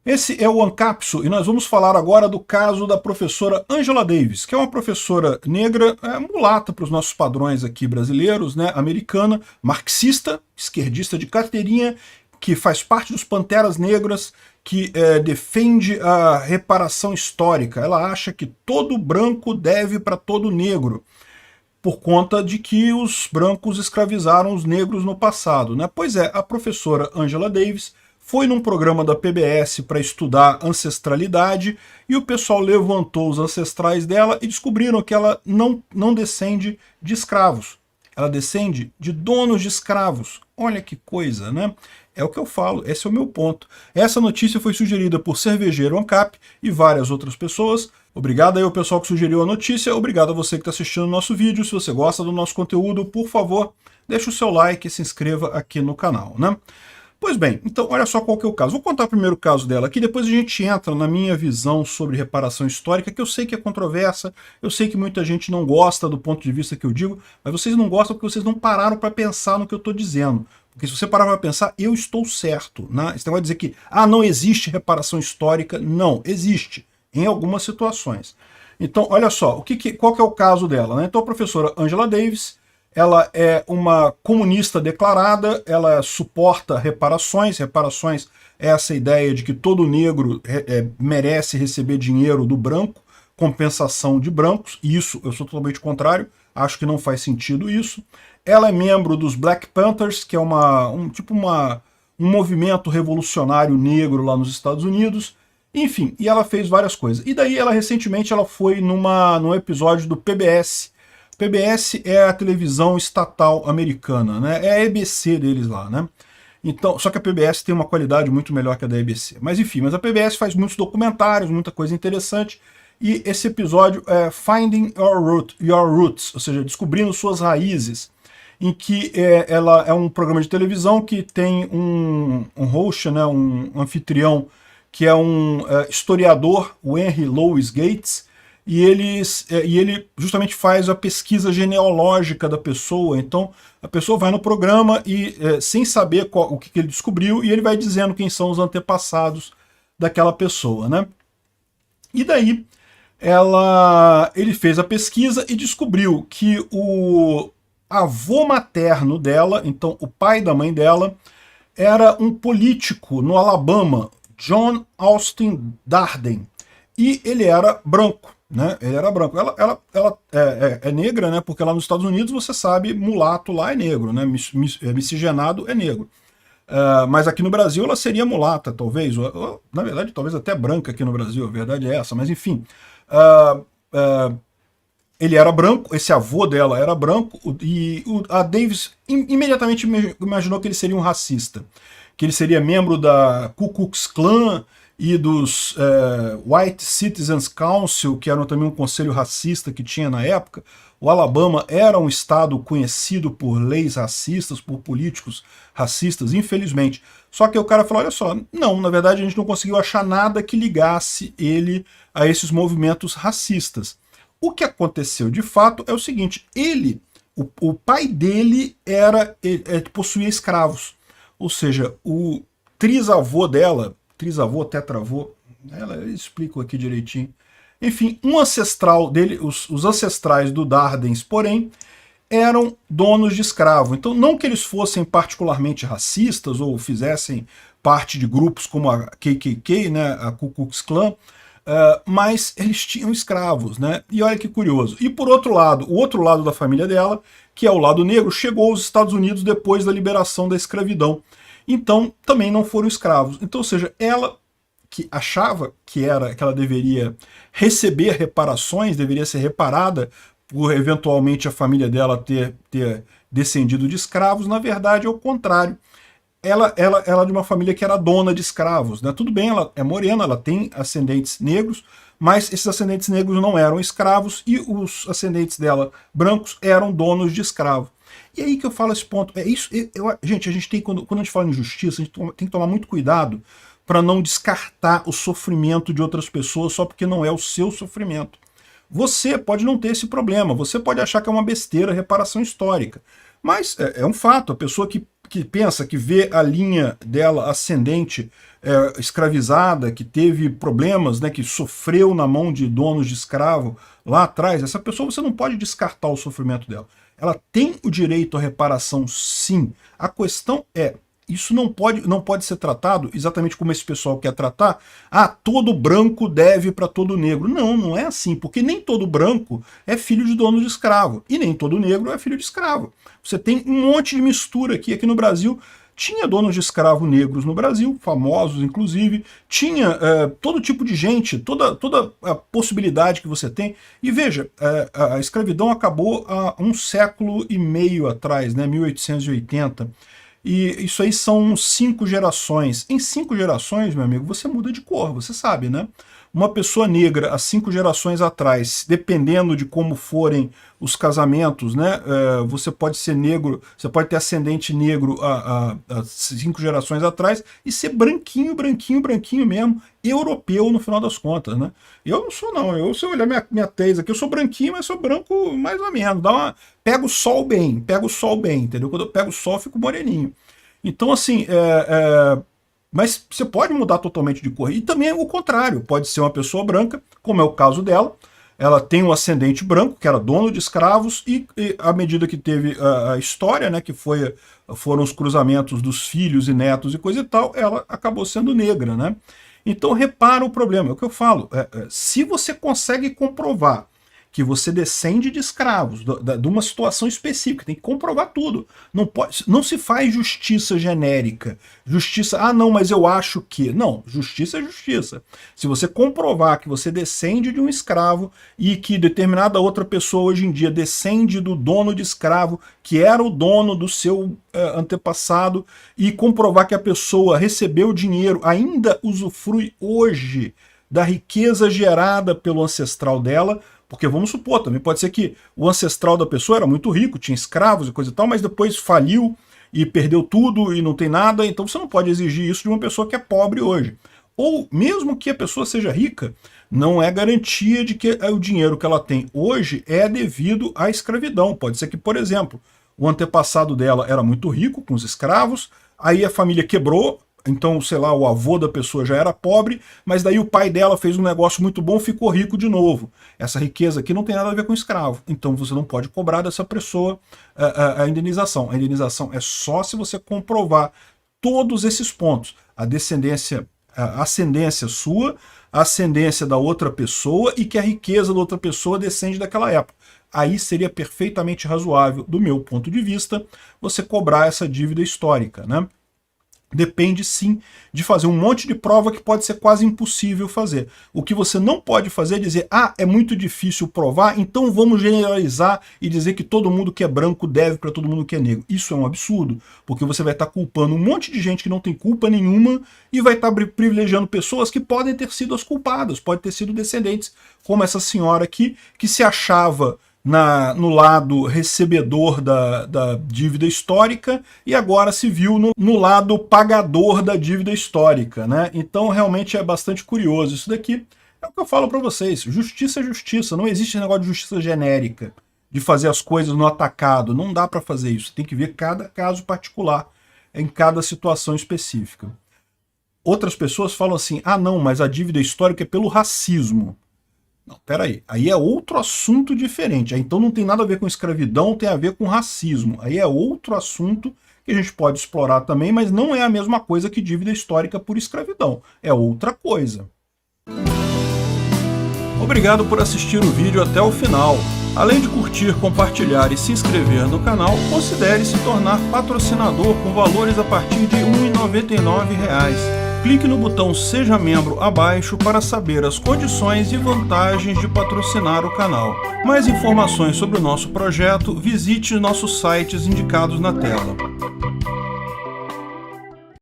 Esse é o Ancapso e nós vamos falar agora do caso da professora Angela Davis, que é uma professora negra, mulata para os nossos padrões aqui brasileiros, né, americana, marxista, esquerdista de carteirinha, que faz parte dos Panteras Negras, que defende a reparação histórica. Ela acha que todo branco deve para todo negro, por conta de que os brancos escravizaram os negros no passado, né? Pois é, a professora Angela Davis foi num programa da PBS para estudar ancestralidade e o pessoal levantou os ancestrais dela e descobriram que ela não descende de escravos. Ela descende de donos de escravos. Olha que coisa, né? É o que eu falo, esse é o meu ponto. Essa notícia foi sugerida por Cervejeiro Ancap e várias outras pessoas. Obrigado aí ao pessoal que sugeriu a notícia, obrigado a você que está assistindo o nosso vídeo. Se você gosta do nosso conteúdo, por favor, deixe o seu like e se inscreva aqui no canal, né? Pois bem, então olha só qual que é o caso. Vou contar primeiro o caso dela aqui, depois a gente entra na minha visão sobre reparação histórica, que eu sei que é controversa, eu sei que muita gente não gosta do ponto de vista que eu digo, mas vocês não gostam porque vocês não pararam para pensar no que eu estou dizendo. Porque se você parar para pensar, eu estou certo, né? Esse negócio de dizer que não existe reparação histórica, não, existe, em algumas situações. Então, olha só, qual que é o caso dela, né? Então a professora Angela Davis, ela é uma comunista declarada, ela suporta reparações. Reparações é essa ideia de que todo negro merece receber dinheiro do branco, compensação de brancos, e isso eu sou totalmente contrário, acho que não faz sentido isso. Ela é membro dos Black Panthers, que é um movimento revolucionário negro lá nos Estados Unidos, enfim, e ela fez várias coisas. E daí recentemente ela foi num episódio do PBS. PBS é a televisão estatal americana, né? É a EBC deles lá, né? Então, só que a PBS tem uma qualidade muito melhor que a da EBC. Mas enfim, mas a PBS faz muitos documentários, muita coisa interessante. E esse episódio é Finding Your Roots, ou seja, descobrindo suas raízes, em que ela é um programa de televisão que tem um host, né, um anfitrião, que é um historiador, o Henry Louis Gates, e ele justamente faz a pesquisa genealógica da pessoa. Então a pessoa vai no programa e sem saber o que ele descobriu, e ele vai dizendo quem são os antepassados daquela pessoa, né? E daí ele fez a pesquisa e descobriu que o avô materno dela, então o pai da mãe dela, era um político no Alabama, John Austin Darden, e ele era branco. Né? Ele era branco. Ela é negra, né? Porque lá nos Estados Unidos, você sabe, mulato lá é negro, né? Miscigenado é negro. Mas aqui no Brasil ela seria mulata, talvez. Ou, na verdade, talvez até branca aqui no Brasil, a verdade é essa. Mas enfim, ele era branco, esse avô dela era branco, e a Davis imediatamente imaginou que ele seria um racista. Que ele seria membro da Ku Klux Klan e dos White Citizens Council, que eram também um conselho racista que tinha na época. O Alabama era um estado conhecido por leis racistas, por políticos racistas, infelizmente. Só que o cara falou, olha só, não, na verdade a gente não conseguiu achar nada que ligasse ele a esses movimentos racistas. O que aconteceu de fato é o seguinte, o pai dele possuía escravos, ou seja, o trisavô dela, trisavô, tetravô, eu explico aqui direitinho. Enfim, um ancestral dele, os ancestrais do Dardens, porém, eram donos de escravo. Então, não que eles fossem particularmente racistas ou fizessem parte de grupos como a KKK, né, a Ku Klux Klan, mas eles tinham escravos, né? E olha que curioso. E por outro lado, o outro lado da família dela, que é o lado negro, chegou aos Estados Unidos depois da liberação da escravidão. Então, também não foram escravos. Então, ou seja, ela que achava que ela deveria receber reparações, deveria ser reparada por eventualmente a família dela ter descendido de escravos, na verdade é o contrário. Ela é de uma família que era dona de escravos, né? Tudo bem, ela é morena, ela tem ascendentes negros, mas esses ascendentes negros não eram escravos e os ascendentes dela, brancos, eram donos de escravos. E aí que eu falo esse ponto. É isso, gente, a gente tem, quando a gente fala em justiça, a gente tem que tomar muito cuidado para não descartar o sofrimento de outras pessoas só porque não é o seu sofrimento. Você pode não ter esse problema, você pode achar que é uma besteira reparação histórica, mas é um fato, a pessoa que que pensa, que vê a linha dela ascendente escravizada, que teve problemas, né, que sofreu na mão de donos de escravo lá atrás, essa pessoa você não pode descartar o sofrimento dela. Ela tem o direito à reparação, sim. A questão é, isso não pode ser tratado exatamente como esse pessoal quer tratar. Ah, todo branco deve para todo negro. Não, não é assim, porque nem todo branco é filho de dono de escravo, e nem todo negro é filho de escravo. Você tem um monte de mistura aqui no Brasil. Tinha donos de escravo negros no Brasil, famosos inclusive, tinha todo tipo de gente, toda a possibilidade que você tem. E veja, a escravidão acabou há 1,5 séculos atrás, né, 1880, e isso aí são 5 gerações. Em 5 gerações, meu amigo, você muda de cor, você sabe, né? Uma pessoa negra há 5 gerações atrás, dependendo de como forem os casamentos, né? Você pode ser negro, você pode ter ascendente negro há 5 gerações atrás e ser branquinho mesmo, europeu no final das contas, né? Eu não sou não, se eu olhar minha tez aqui, eu sou branquinho, mas sou branco mais ou menos, pego o sol bem, entendeu? Quando eu pego o sol, eu fico moreninho. Então, assim, mas você pode mudar totalmente de cor. E também o contrário, pode ser uma pessoa branca, como é o caso dela. Ela tem um ascendente branco, que era dono de escravos, e à medida que teve a história, né, que foram os cruzamentos dos filhos e netos e coisa e tal, ela acabou sendo negra, né? Então repara o problema, é o que eu falo. Se você consegue comprovar que você descende de escravos, de uma situação específica, tem que comprovar tudo. Não se faz justiça genérica. Justiça, não, mas eu acho que... Não, justiça é justiça. Se você comprovar que você descende de um escravo e que determinada outra pessoa hoje em dia descende do dono de escravo, que era o dono do seu antepassado, e comprovar que a pessoa recebeu dinheiro, ainda usufrui hoje da riqueza gerada pelo ancestral dela. Porque vamos supor, também pode ser que o ancestral da pessoa era muito rico, tinha escravos e coisa e tal, mas depois faliu e perdeu tudo e não tem nada, então você não pode exigir isso de uma pessoa que é pobre hoje. Ou mesmo que a pessoa seja rica, não é garantia de que o dinheiro que ela tem hoje é devido à escravidão. Pode ser que, por exemplo, o antepassado dela era muito rico com os escravos, aí a família quebrou, então, sei lá, o avô da pessoa já era pobre, mas daí o pai dela fez um negócio muito bom, ficou rico de novo. Essa riqueza aqui não tem nada a ver com escravo, então você não pode cobrar dessa pessoa a indenização. A indenização é só se você comprovar todos esses pontos. A ascendência sua, a ascendência da outra pessoa e que a riqueza da outra pessoa descende daquela época. Aí seria perfeitamente razoável, do meu ponto de vista, você cobrar essa dívida histórica, né? Depende sim de fazer um monte de prova que pode ser quase impossível fazer. O que você não pode fazer é dizer, é muito difícil provar, então vamos generalizar e dizer que todo mundo que é branco deve para todo mundo que é negro. Isso é um absurdo, porque você vai estar culpando um monte de gente que não tem culpa nenhuma e vai estar privilegiando pessoas que podem ter sido as culpadas, podem ter sido descendentes, como essa senhora aqui, que se achava no lado recebedor da dívida histórica e agora se viu no lado pagador da dívida histórica, né? Então realmente é bastante curioso isso daqui. É o que eu falo para vocês, justiça é justiça, não existe negócio de justiça genérica, de fazer as coisas no atacado, não dá para fazer isso, tem que ver cada caso particular, em cada situação específica. Outras pessoas falam assim, não, mas a dívida histórica é pelo racismo. Não, peraí, aí é outro assunto diferente, então não tem nada a ver com escravidão, tem a ver com racismo, aí é outro assunto que a gente pode explorar também, mas não é a mesma coisa que dívida histórica por escravidão, é outra coisa. Obrigado por assistir o vídeo até o final. Além de curtir, compartilhar e se inscrever no canal, considere se tornar patrocinador com valores a partir de R$ 1,99. Clique no botão Seja Membro abaixo para saber as condições e vantagens de patrocinar o canal. Mais informações sobre o nosso projeto, visite nossos sites indicados na tela.